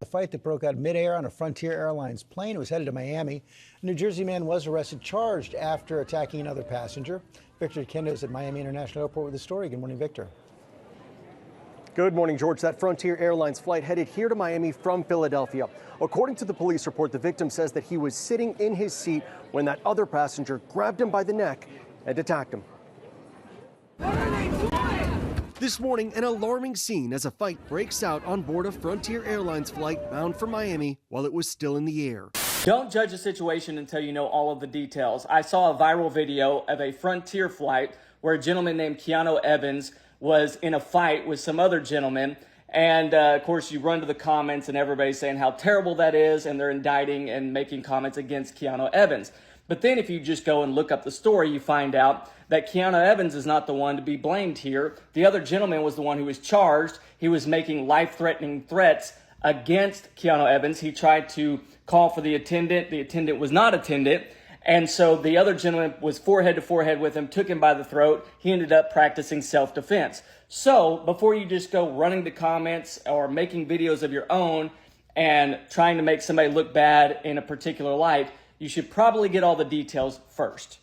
fight that broke out midair on a Frontier Airlines plane. It was headed to Miami. A New Jersey man was arrested, charged after attacking another passenger. Victor Kendo is at Miami International Airport with the story. Good morning, Victor. Good morning, George. That Frontier Airlines flight headed here to Miami from Philadelphia. According to the police report, the victim says that he was sitting in his seat when that other passenger grabbed him by the neck and attacked him. This morning, an alarming scene as a fight breaks out on board a Frontier Airlines flight bound for Miami while it was still in the air. Don't judge a situation until you know all of the details. I saw a viral video of a Frontier flight where a gentleman named Keanu Evans was in a fight with some other gentlemen. And of course, you run to the comments and everybody's saying how terrible that is, and they're indicting and making comments against Keanu Evans. But then if you just go and look up the story, you find out that Keanu Evans is not the one to be blamed here. The other gentleman was the one who was charged. He was making life-threatening threats against Keanu Evans. He tried to call for the attendant. The attendant was not attendant. And so the other gentleman was forehead to forehead with him, took him by the throat. He ended up practicing self-defense. So before you just go running the comments or making videos of your own and trying to make somebody look bad in a particular light, you should probably get all the details first.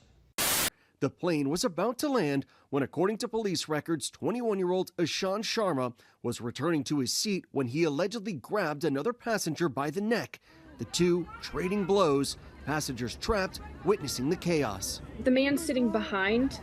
The plane was about to land when, according to police records, 21-year-old Ishan Sharma was returning to his seat when he allegedly grabbed another passenger by the neck. The two trading blows, passengers trapped, witnessing the chaos. The man sitting behind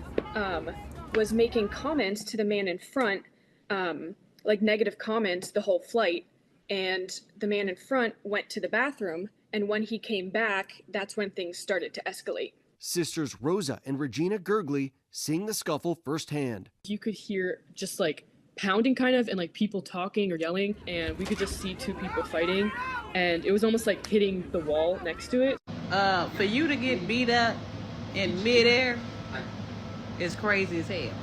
was making comments to the man in front, like negative comments the whole flight. And the man in front went to the bathroom. And when he came back, that's when things started to escalate. Sisters Rosa and Regina Gergley seeing the scuffle firsthand. You could hear just like pounding kind of and like people talking or yelling, and we could just see two people fighting, and it was almost like hitting the wall next to it. For you to get beat up in midair is crazy as hell.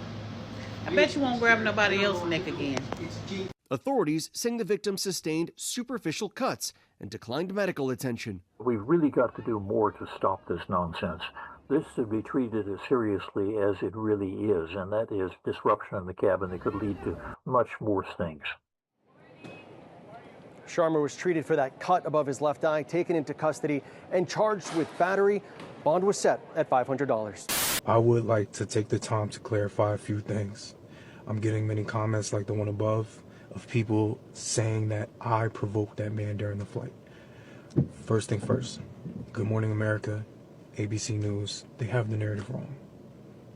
I bet you won't grab nobody else's neck again. Authorities saying the victim sustained superficial cuts and declined medical attention. We've really got to do more to stop this nonsense. This should be treated as seriously as it really is, and that is disruption in the cabin that could lead to much worse things. Sharma was treated for that cut above his left eye, taken into custody, and charged with battery. Bond was set at $500. I would like to take the time to clarify a few things. I'm getting many comments like the one above of people saying that I provoked that man during the flight. First thing first, Good Morning America, ABC News, they have the narrative wrong.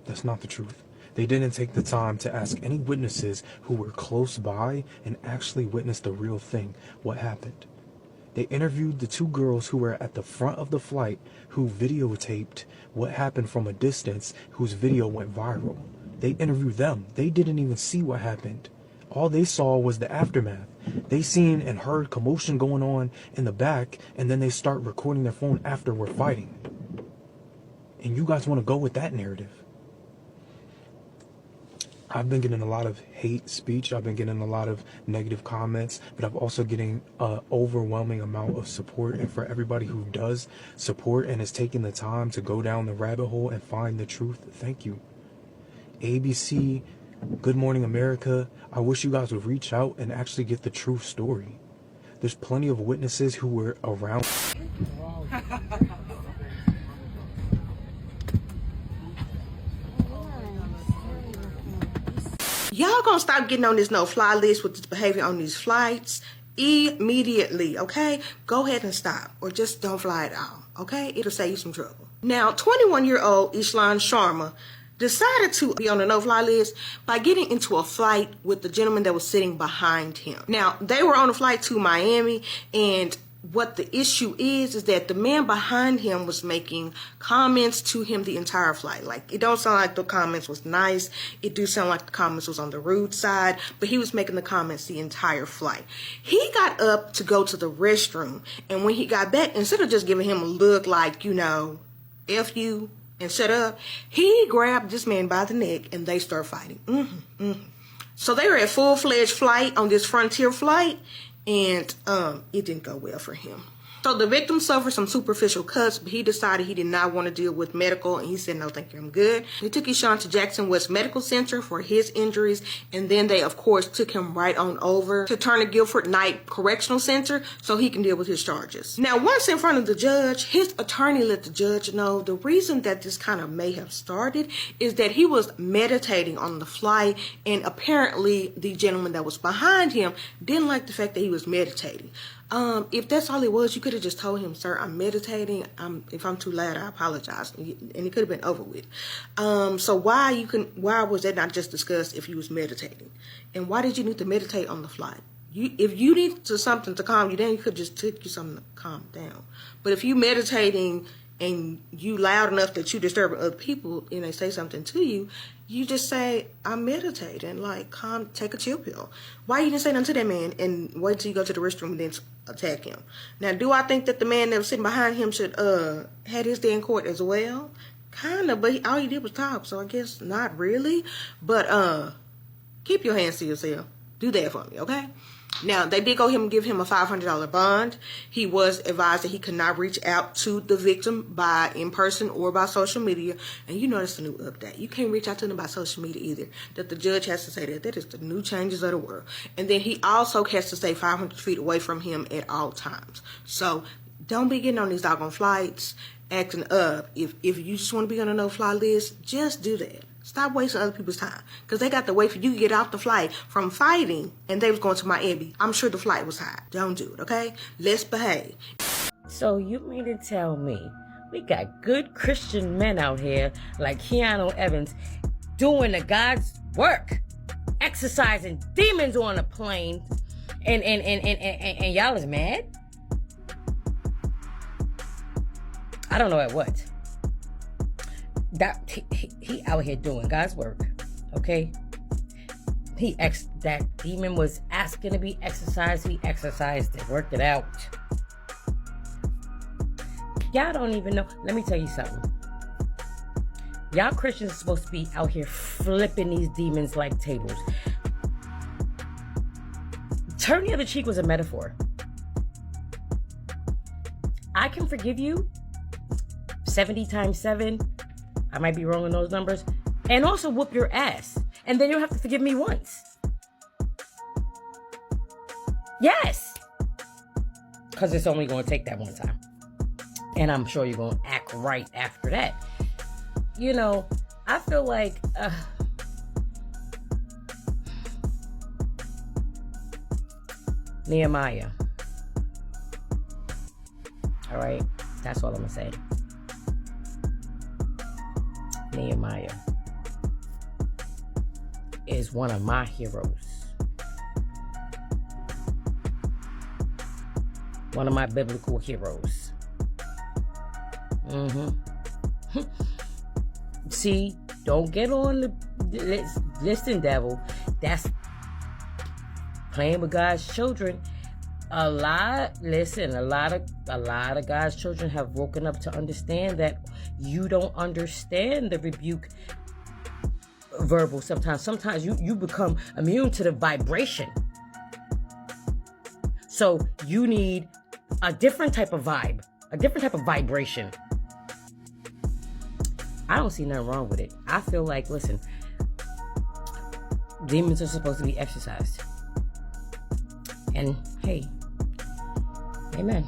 That's not the truth. They didn't take the time to ask any witnesses who were close by and actually witnessed the real thing, what happened. They interviewed the two girls who were at the front of the flight who videotaped what happened from a distance, whose video went viral. They interviewed them. They didn't even see what happened. All they saw was the aftermath. They seen and heard commotion going on in the back, and then they start recording their phone after we're fighting. And you guys want to go with that narrative? I've been getting a lot of hate speech. I've been getting a lot of negative comments, but I'm also getting an overwhelming amount of support. And for everybody who does support and is taking the time to go down the rabbit hole and find the truth, thank you. ABC, Good Morning America, I wish you guys would reach out and actually get the true story. There's plenty of witnesses who were around. Y'all gonna stop getting on this no-fly list with this behavior on these flights immediately, okay? Go ahead and stop, or just don't fly at all, okay? It'll save you some trouble. Now, 21-year-old Ishan Sharma decided to be on the no-fly list by getting into a fight with the gentleman that was sitting behind him. Now, they were on a flight to Miami, and what the issue is that the man behind him was making comments to him the entire flight. Like, it don't sound like the comments was nice. It do sound like the comments was on the rude side, but he was making the comments the entire flight. He got up to go to the restroom, and when he got back, instead of just giving him a look like, you know, F you and shut up, he grabbed this man by the neck and they start fighting. So they were at full-fledged flight on this Frontier flight, and it didn't go well for him. So the victim suffered some superficial cuts, but he decided he did not want to deal with medical, and he said, no, thank you, I'm good. They took Eshawn to Jackson West Medical Center for his injuries, and then they, of course, took him right on over to Turner Guilford Knight Correctional Center so he can deal with his charges. Now, once in front of the judge, his attorney let the judge know the reason that this kind of may have started is that he was meditating on the flight, and apparently the gentleman that was behind him didn't like the fact that he was meditating. If that's all it was, you could have just told him, sir, I'm meditating. If I'm too loud, I apologize. And it could have been over with. So why was that not just discussed if he was meditating? And why did you need to meditate on the flight? If you need something to calm you down, you could just take you something to calm down. But if you meditating and you loud enough that you disturb other people and they say something to you, you just say, I'm meditating, like, calm, take a chill pill. Why you didn't say nothing to that man and wait till you go to the restroom and then attack him? Now, do I think that the man that was sitting behind him should had his day in court as well? Kind of, but all he did was talk, so I guess not really. But keep your hands to yourself. Do that for me, okay? Now, they did go ahead and give him a $500 bond. He was advised that he could not reach out to the victim by in person or by social media. And you know that's the new update. You can't reach out to them by social media either. That the judge has to say that. That is the new changes of the world. And then he also has to stay 500 feet away from him at all times. So don't be getting on these doggone flights, acting up. If you just want to be on a no-fly list, just do that. Stop wasting other people's time. Because they got to wait for you to get off the flight from fighting and they was going to Miami. I'm sure the flight was high. Don't do it, okay? Let's behave. So you mean to tell me we got good Christian men out here like Keanu Evans doing the God's work, exercising demons on a plane, and y'all is mad? I don't know at what. That he out here doing God's work, okay? That demon was asking to be exercised. He exercised it, worked it out. Y'all don't even know. Let me tell you something. Y'all Christians are supposed to be out here flipping these demons like tables. Turn the other cheek was a metaphor. I can forgive you 70 times 7. I might be wrong in those numbers. And also whoop your ass. And then you'll have to forgive me once. Yes. Because it's only going to take that one time. And I'm sure you're going to act right after that. You know, I feel like... Nehemiah. All right? That's all I'm going to say. Nehemiah is one of my heroes. One of my biblical heroes. See, don't get on the listen, devil. That's playing with God's children. A lot of God's children have woken up to understand that you don't understand the rebuke verbal sometimes. Sometimes you become immune to the vibration. So you need a different type of vibe, a different type of vibration. I don't see nothing wrong with it. I feel like, listen, demons are supposed to be exorcised. And hey, amen.